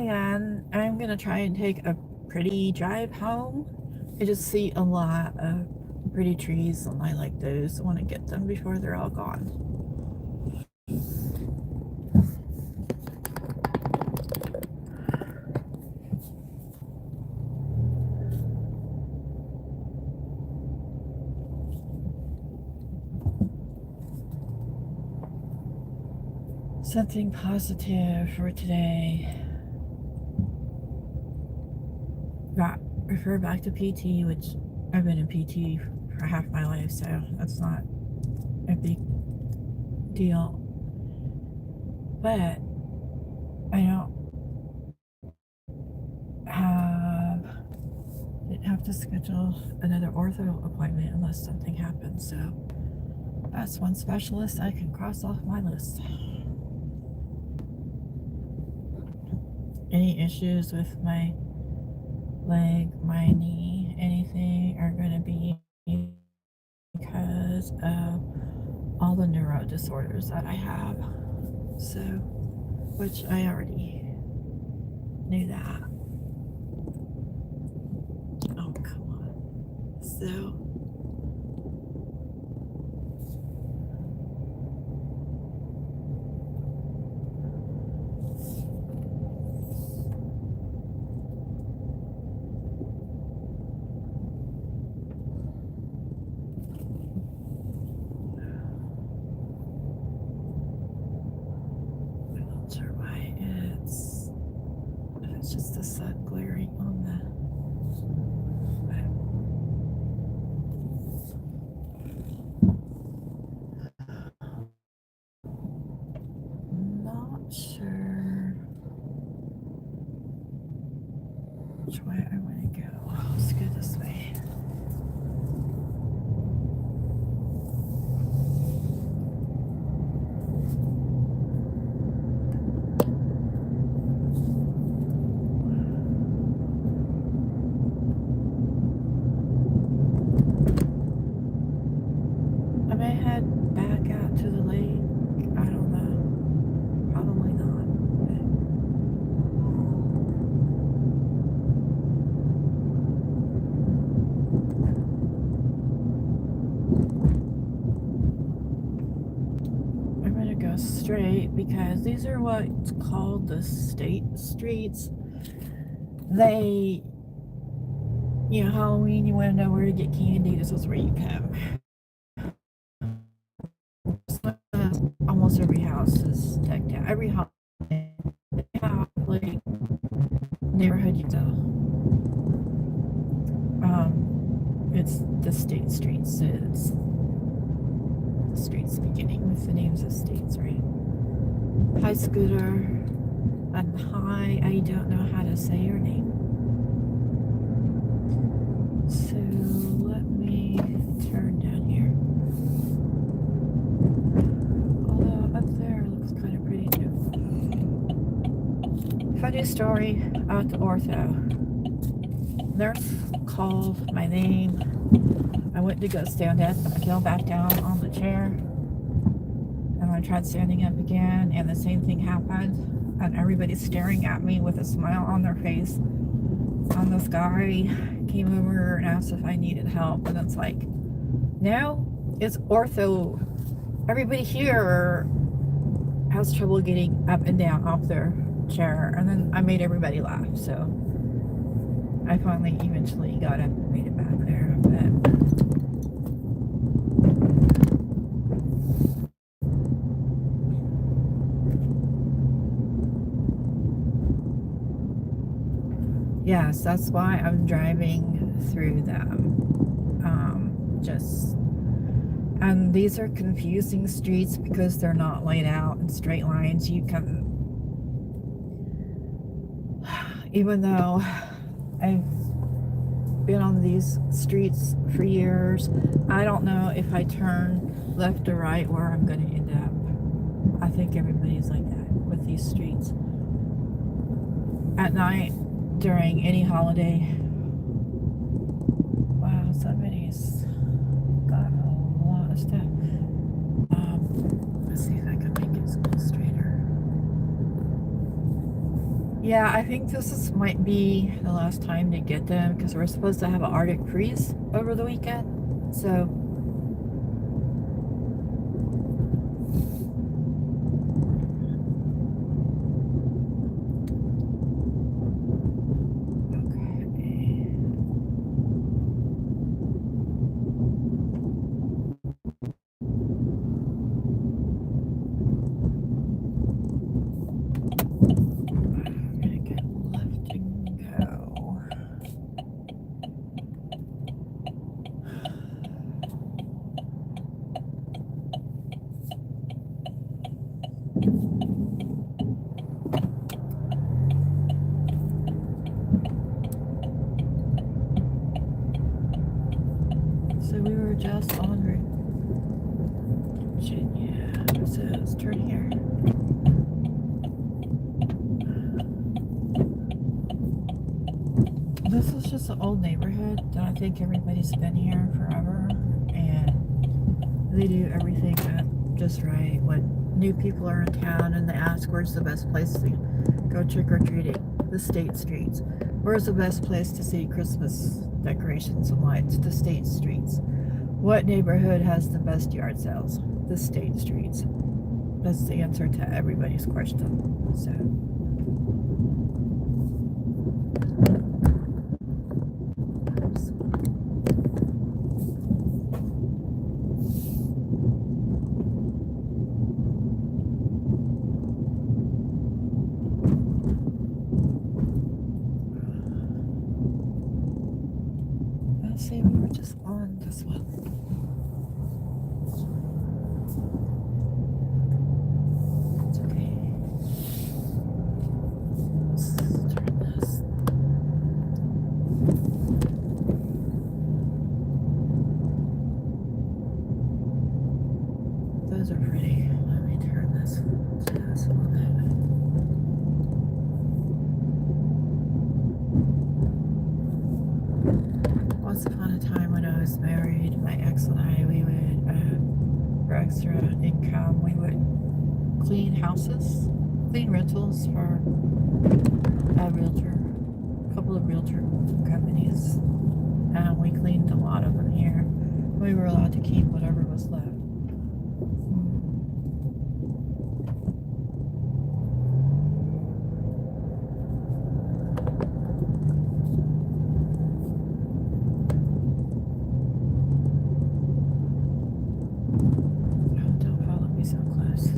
and I'm gonna try and take a pretty drive home. I just see a lot of pretty trees, and I like those. I want to get them before they're all gone. Something positive for today. Got referred back to PT, which I've been in PT for half my life, so that's not a big deal. But I didn't have to schedule another ortho appointment unless something happens, so that's one specialist I can cross off my list. Any issues with my leg, my knee, anything are going to be because of all the neuro disorders that I have. So, which I already knew that. Oh, come on. So, it's just the sun glaring on the not sure which way I want to go. Let's go this way. I may head back out to the lake. I don't know. Probably not. I'm gonna go straight because these are what's called the state streets. They, Halloween, you want to know where to get candy, this is where you come. Almost every house is decked out. Every house, like neighborhood you go. It's the state streets. It's the streets beginning with the names of states, right? Hi, Scooter. And hi, I don't know how to say your name. So let me turn down here. Although up there looks kind of pretty too. Funny story about the ortho. Nurse called my name. I went to go stand up. I fell back down on the chair. And I tried standing up again, and the same thing happened. And everybody's staring at me with a smile on their face. And this guy came over and asked if I needed help. And it's like, no, it's ortho. Everybody here has trouble getting up and down off their chair. And then I made everybody laugh. So I finally eventually got up and made it back there. But yes, that's why I'm driving through them. And these are confusing streets because they're not laid out in straight lines. You can, even though I've been on these streets for years, I don't know if I turn left or right where I'm going to end up. I think everybody's like that with these streets. At night, during any holiday. Wow, somebody's got a lot of stuff. Let's see if I can make it a little straighter. Yeah, I think might be the last time to get them because we're supposed to have an Arctic freeze over the weekend. So, okay. I'm gonna get left and go. So we were just on Virginia. So let's turn here. This is just an old neighborhood that I think everybody's been here forever, and they do everything just right. When new people are in town and they ask where's the best place to go trick-or-treating, the state streets. Where's the best place to see Christmas decorations and lights? The state streets. What neighborhood has the best yard sales? The state streets. That's the answer to everybody's question. So. Let's see, we were just on this one. It's okay. Let's turn this. Those are pretty. Let me turn this to this one. Once upon a time when I was married, my ex and I, we would, for extra income, we would clean houses, clean rentals for a realtor, a couple of realtor companies. We cleaned a lot of them here. We were allowed to keep whatever was left. Don't follow me so close.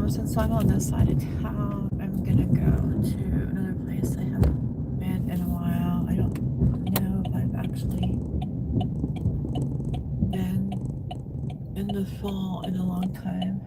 Since I'm on this side of town, I'm gonna go to another place I haven't been in a while. I don't know if I've actually been in the fall in a long time.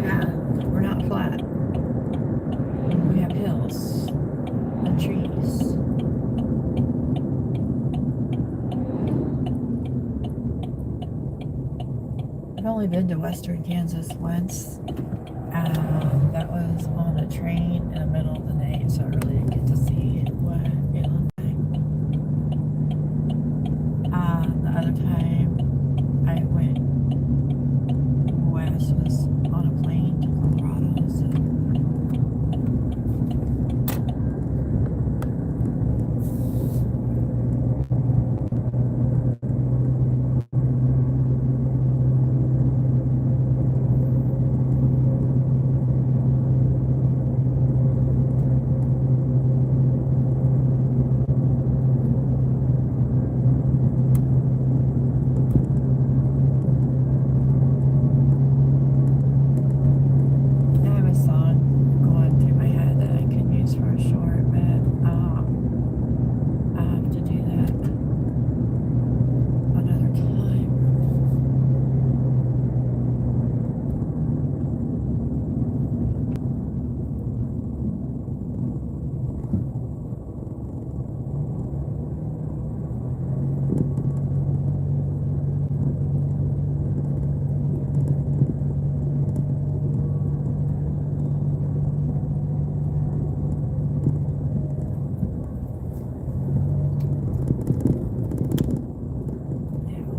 Yeah, we're not flat. We have hills and trees. I've only been to western Kansas once. That was on a train in the middle of the night, so I really didn't get to see what it looked like. The other time I went west was on a plane to Colorado, so I have a song going through my head that I could use for a short, but I'll have to do that another time.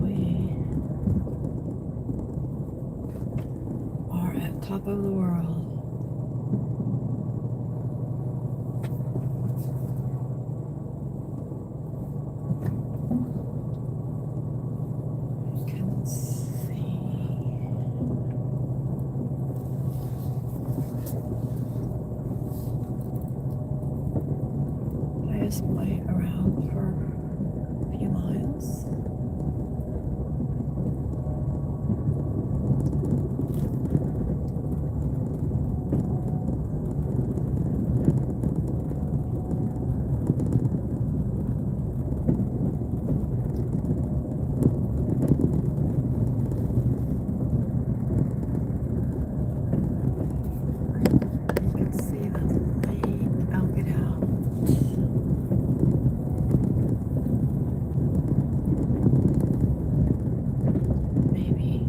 We are at top of the world. I can see. I just wait around for a few miles. You can see the lake. I'll get out. Maybe.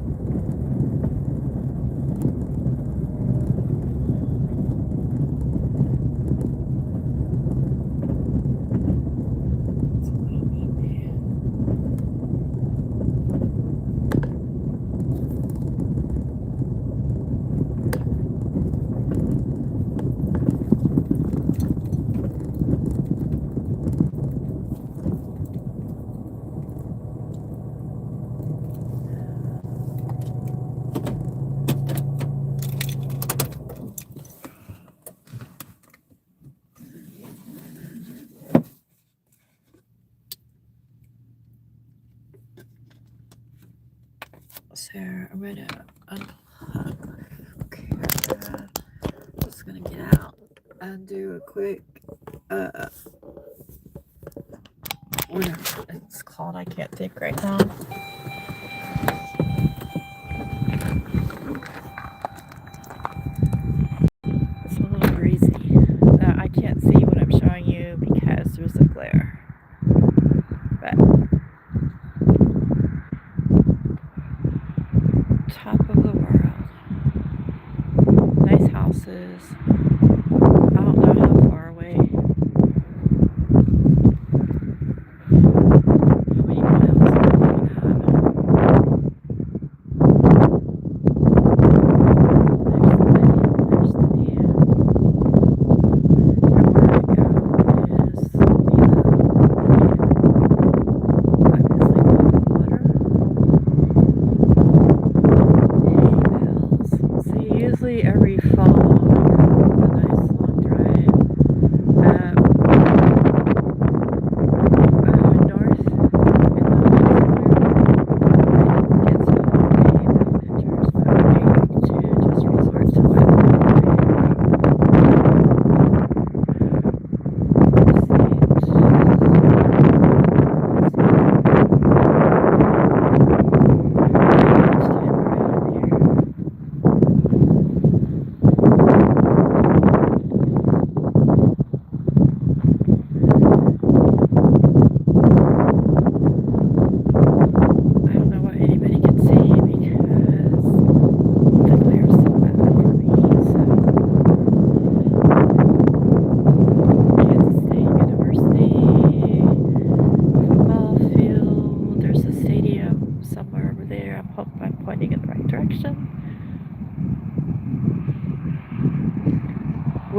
It's a little bumpy. So I'm gonna unplug. Okay, just gonna get out and do a quick whatever it's called. I can't think right now. It's a little breezy. I can't see what I'm showing you because there's a glare. But top of the world. Nice houses. I don't know how far away. How many miles am I looking at? There's the dam. And where I go is below the dam. Obviously not the water. Hay bales. See, usually every fall, a nice long drive north in the woods where it gets hay bale pictures, but I'm able to just resort to what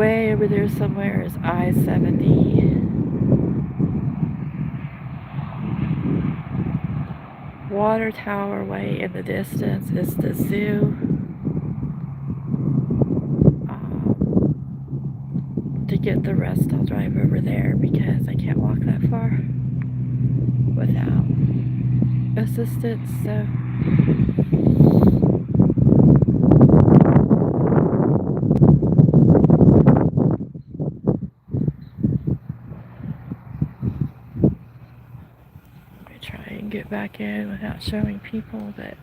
way over there somewhere is I-70. Water tower way in the distance is the zoo. To get the rest, I'll drive over there because I can't walk that far without assistance. So I try and get back in without showing people, but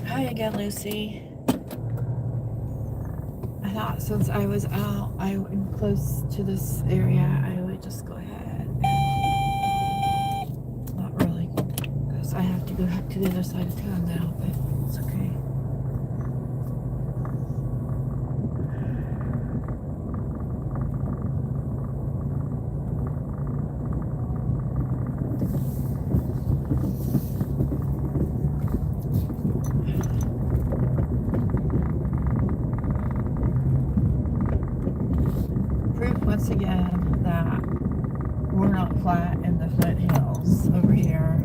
hi again, Lucy. I thought since I was out, I am close to this area, I would just go ahead and not really, because I have to go back to the other side of town now, but it's okay. Once again that we're not flat in the foothills over here.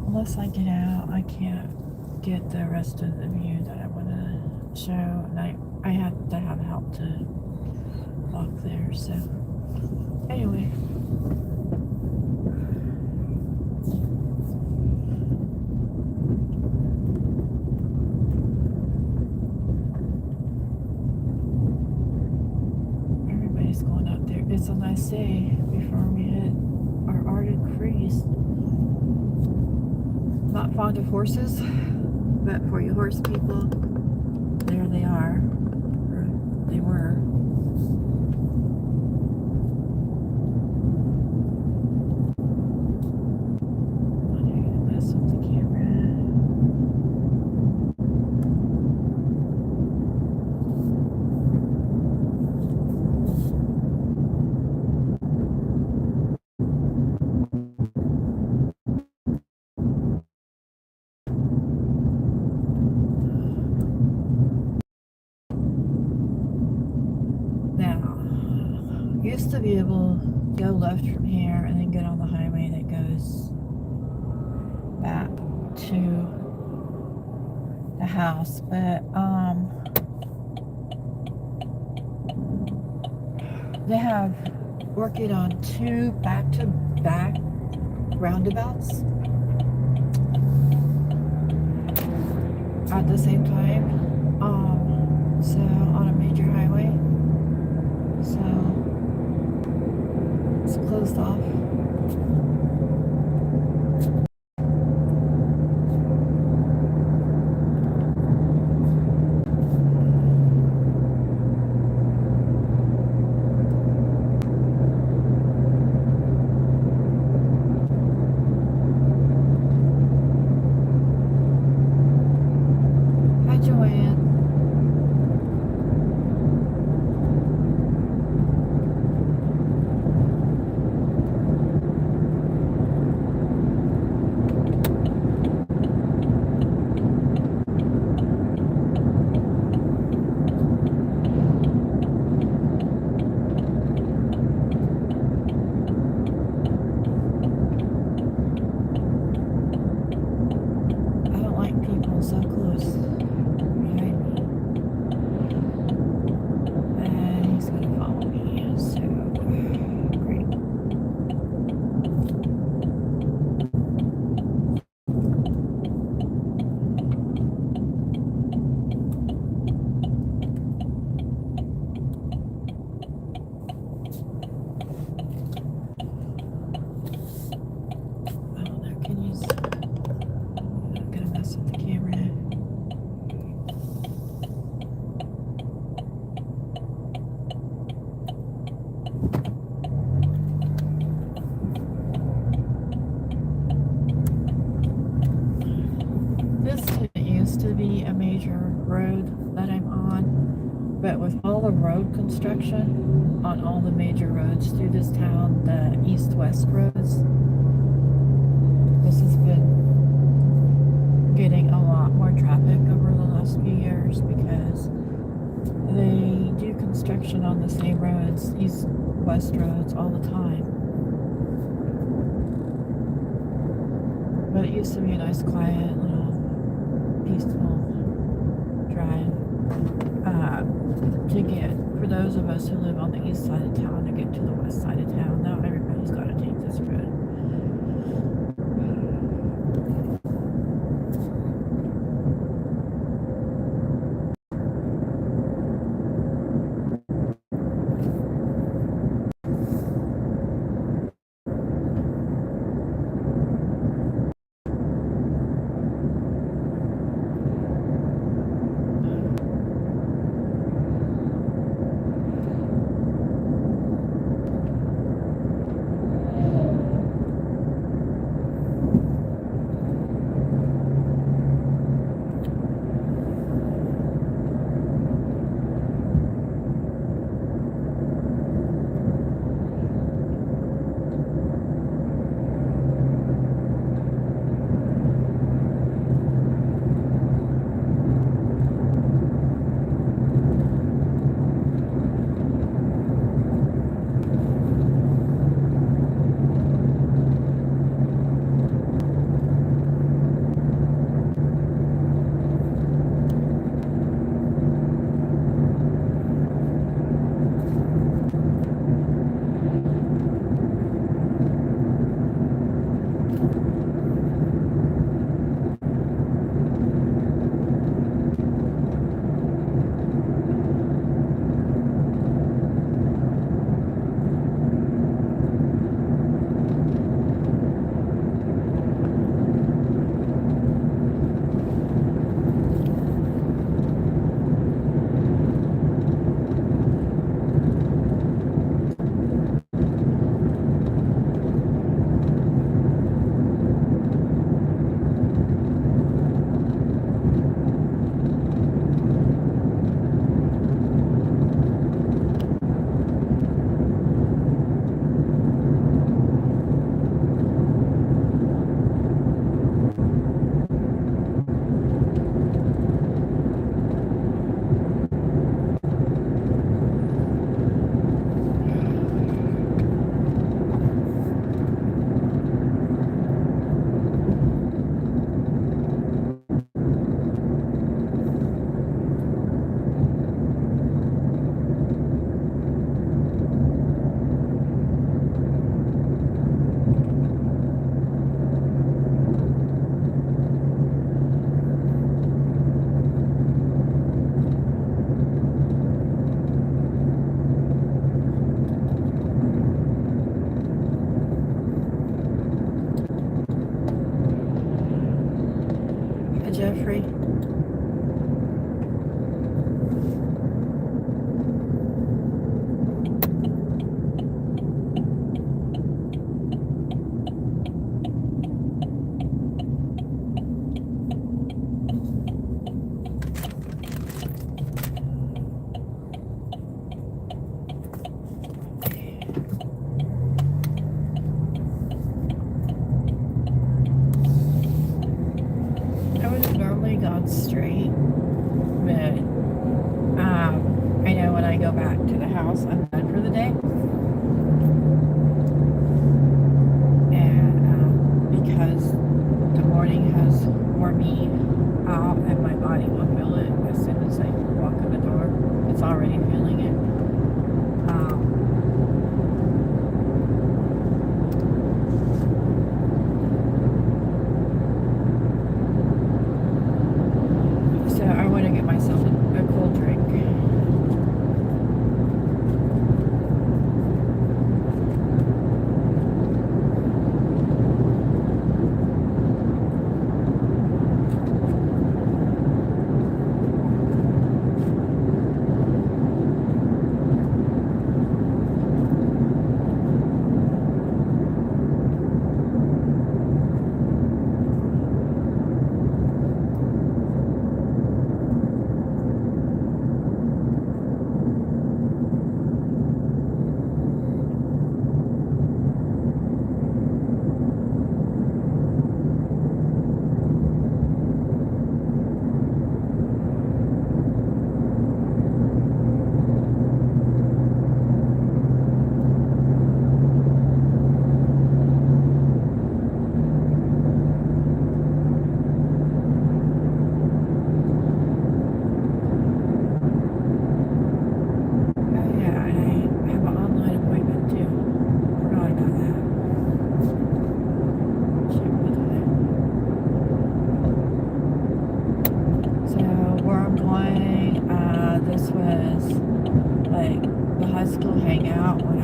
Unless I get out, I can't get the rest of the view that I want to show, and I have to have help to walk there, so anyway. Everybody's going out there. It's a nice day before we hit our Arctic freeze. Not fond of horses, but for you horse people, there they are, or they were. I'm gonna mess with the camera. Used to be able to go left from here and then get on the highway that goes back to the house, but they have working on 2 back-to-back roundabouts at the same time, so on a major highway, so it's closed off. Hi, Joanne. to be a major road that I'm on, but with all the road construction on all the major roads through this town, the east-west roads, this has been getting a lot more traffic over the last few years because they do construction on the same roads, east-west roads, all the time. But it used to be a nice, quiet, little, peaceful drive to get, for those of us who live on the east side of town, to get to the west side of town. Now everybody's got to take this road. Jeffrey. I would have normally gone straight, but I know when I go back to the house, I'm done for the day. And because the morning has wore me out and my body will feel it as soon as I walk in the door. It's already feeling it. So I want to get myself a cold drink.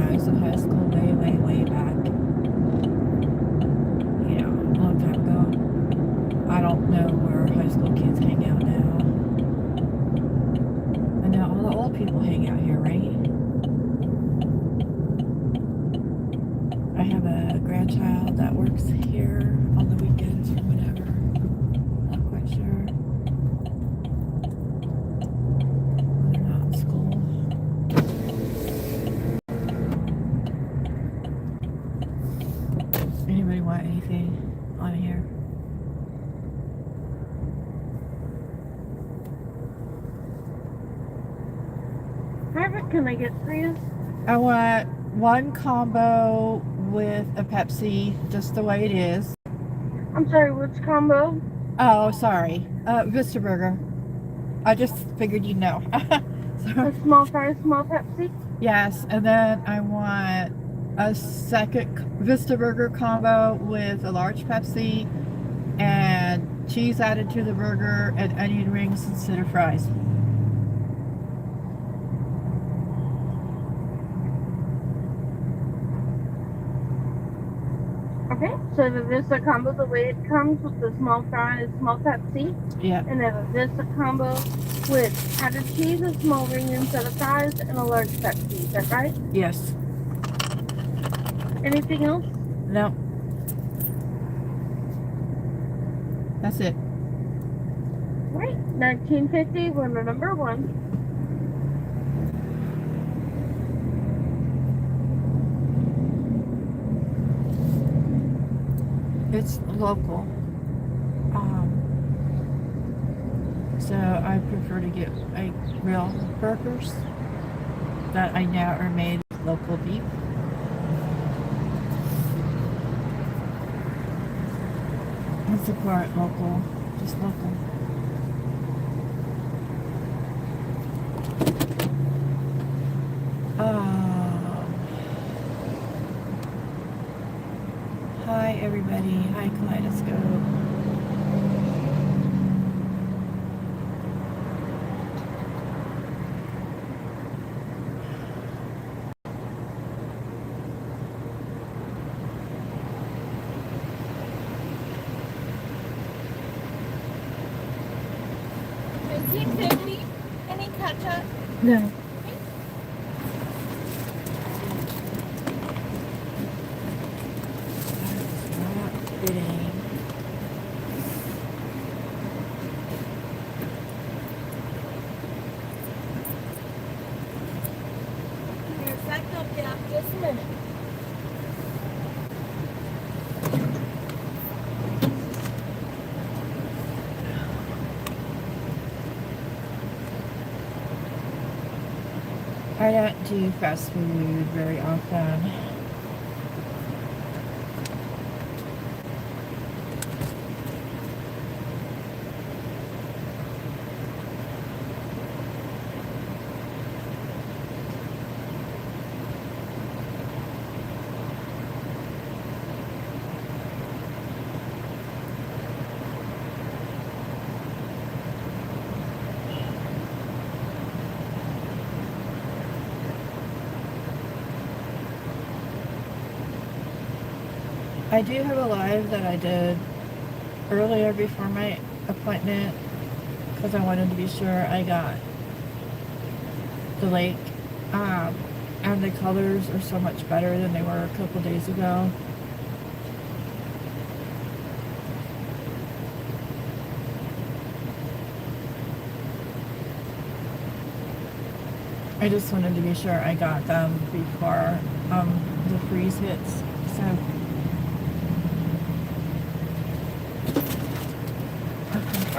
I was in high school way, way, way back. You know, a long time ago. I don't know where high school kids hang out now. And now all the old people hang out here, right? I have a grandchild that works here on the weekends or whatever. Not quite sure. They're not in school. Anybody want anything on here? What can I get for you? I want one combo with a Pepsi, just the way it is. I'm sorry, which combo? Oh, sorry. Vista Burger. I just figured you'd know. A small fry, small Pepsi? Yes, and then I want a second Vista Burger combo with a large Pepsi and cheese added to the burger and onion rings instead of fries. Okay, so the Vista combo, the way it comes with the small fry and small Pepsi. Yeah. And then a Vista combo with added cheese, a small ring instead of fries, and a large Pepsi. Is that right? Yes. Anything else? No. That's it. Right, 1950, winner number 1. It's local. So I prefer to get like real burgers that I know are made with local beef. And support local, just local. Hi everybody, hi Kaleidoscope. $15.50. Any ketchup? No. Just a minute. I don't do fast food very often. I do have a live that I did earlier before my appointment because I wanted to be sure I got the lake. And the colors are so much better than they were a couple days ago. I just wanted to be sure I got them before the freeze hits. So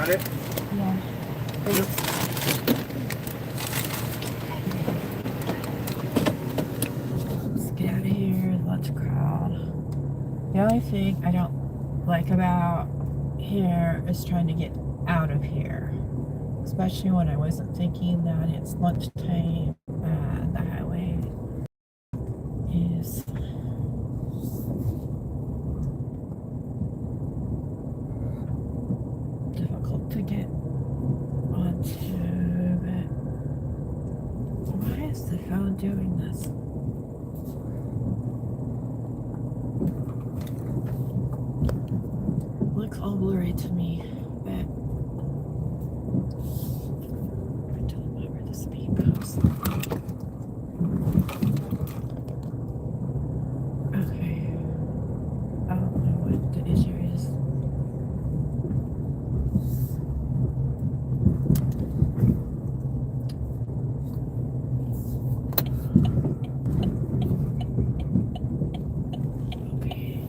Got it? yeah. Let's get out of here. Lots of crowd. The only thing I don't like about here is trying to get out of here. Especially when I wasn't thinking that it's lunchtime and the highway is difficult to get onto, but why is the phone doing this? looks all blurry to me, but I don't know where the speed goes. Okay. I don't know what the issue is. Okay.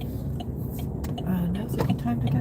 Now's a good time to go.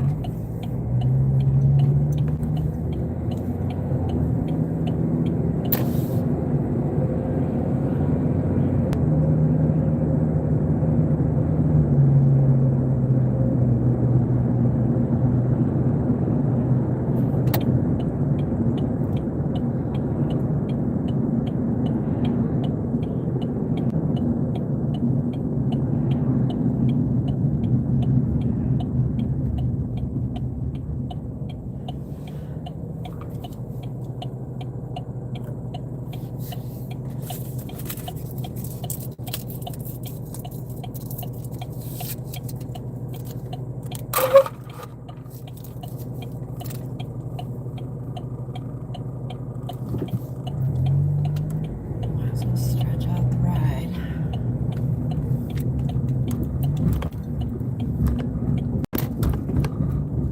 Might as well stretch out the ride.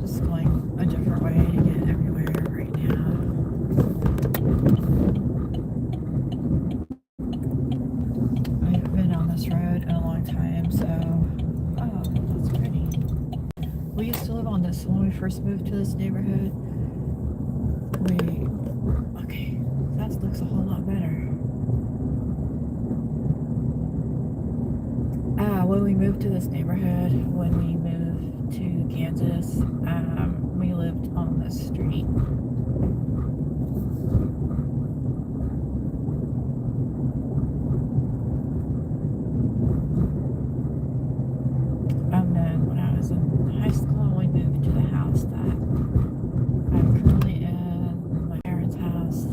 Just going a different way to get everywhere right now. I haven't been on this road in a long time, so oh, that's pretty. We used to live on this when we first moved to this neighborhood. Okay, that looks a whole lot better. When we moved to this neighborhood, when we moved to Kansas, we lived on this street. And then when I was in high school, we moved to the house that I'm currently in, my parents' house.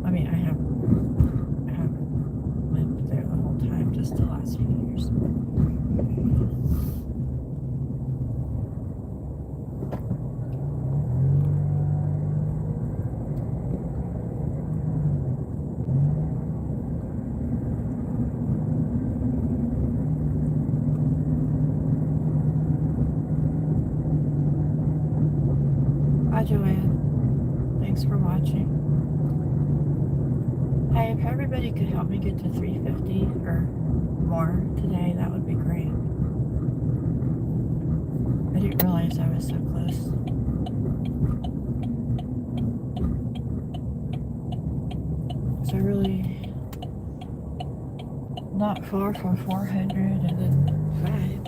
I mean, I haven't lived there the whole time, just the last few years. Hi, Joanne. Thanks for watching. Hey, if everybody could help me get to 350 or more today, that would be great. I didn't realize I was so close. So really not far from 400 and then 5.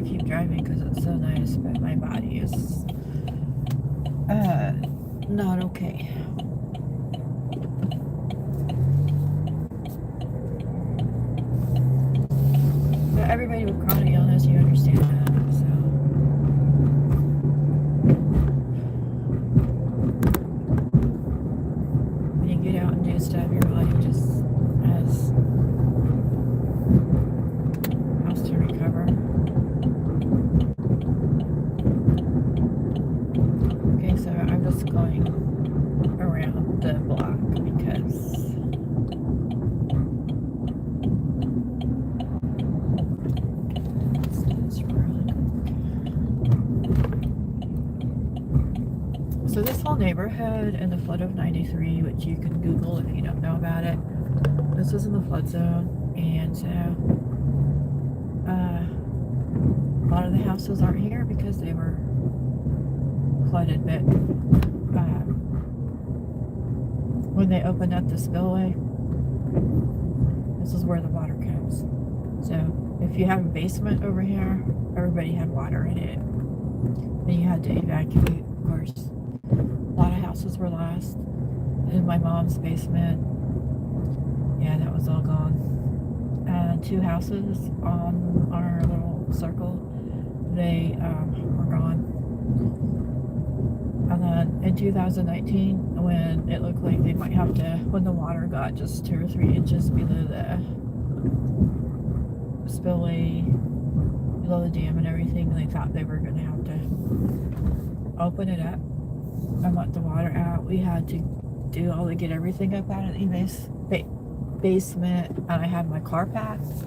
Keep driving because it's so nice, but my body is not okay. But everybody with chronic illness, you understand that, so when you get out and do stuff, your body just has to recover. Okay, so I'm just going around the block because it's really cool. So this whole neighborhood in the flood of 93, which you can Google if you don't know about it, this is in the flood zone, and so a lot of the houses aren't here because they were flooded, but when they opened up the spillway, this is where the water comes. So if you have a basement over here, everybody had water in it. And you had to evacuate, of course. A lot of houses were lost. In my mom's basement, yeah, that was all gone. And 2 houses on our little circle, they were gone. And then in 2019, when it looked like they might have to, when the water got just 2 or 3 inches below the spillway, below the dam and everything, they thought they were going to have to open it up and let the water out. We had to do all to get everything up out of the basement, and I had my car packed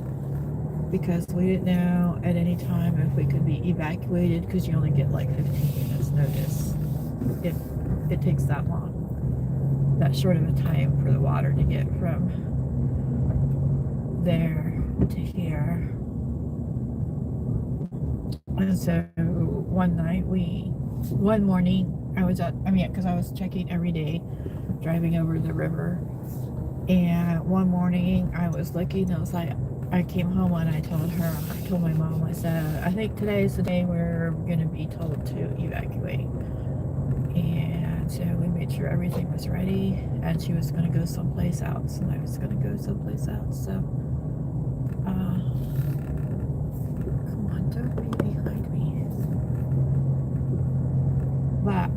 because we didn't know at any time if we could be evacuated, because you only get like 15 minutes notice if it takes that long, that short of a time for the water to get from there to here. And so one morning I was because I was checking every day driving over the river, and one morning I was looking, I came home and I told my mom, I said, I think today is the day we're going to be told to evacuate. And so we made sure everything was ready, and she was going to go someplace else, and I was going to go someplace else. So, come on, don't be behind me. But,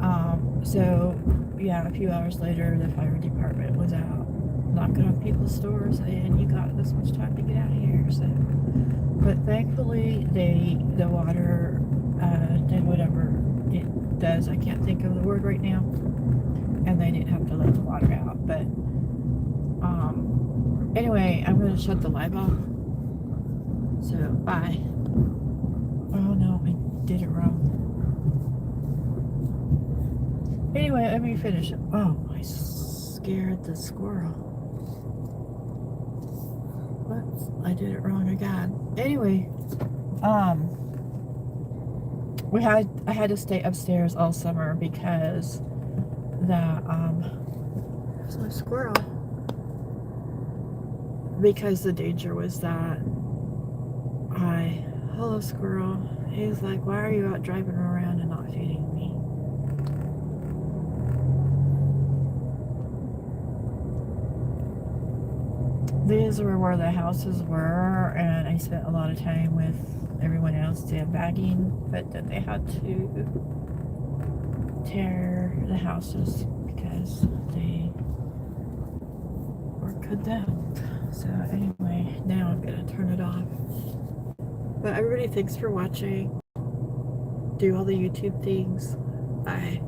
so, yeah, a few hours later, the fire department was out knocking on people's doors saying, you got this much time to get out of here. So, but thankfully, the water did whatever it does. I can't think of the word right now, and they didn't have to let the water out. But anyway, I'm going to shut the live off. So bye. Oh no, I did it wrong. Anyway, let me finish it. Oh, I scared the squirrel. Whoops, I did it wrong again. Anyway, I had to stay upstairs all summer because there's no squirrel. Because the danger was that hello squirrel. He's like, why are you out driving around and not feeding me? These were where the houses were, and I spent a lot of time with everyone else sandbagging, but then they had to tear the houses because they were condemned. So anyway, now I'm gonna turn it off. But everybody, thanks for watching. Do all the YouTube things. Bye.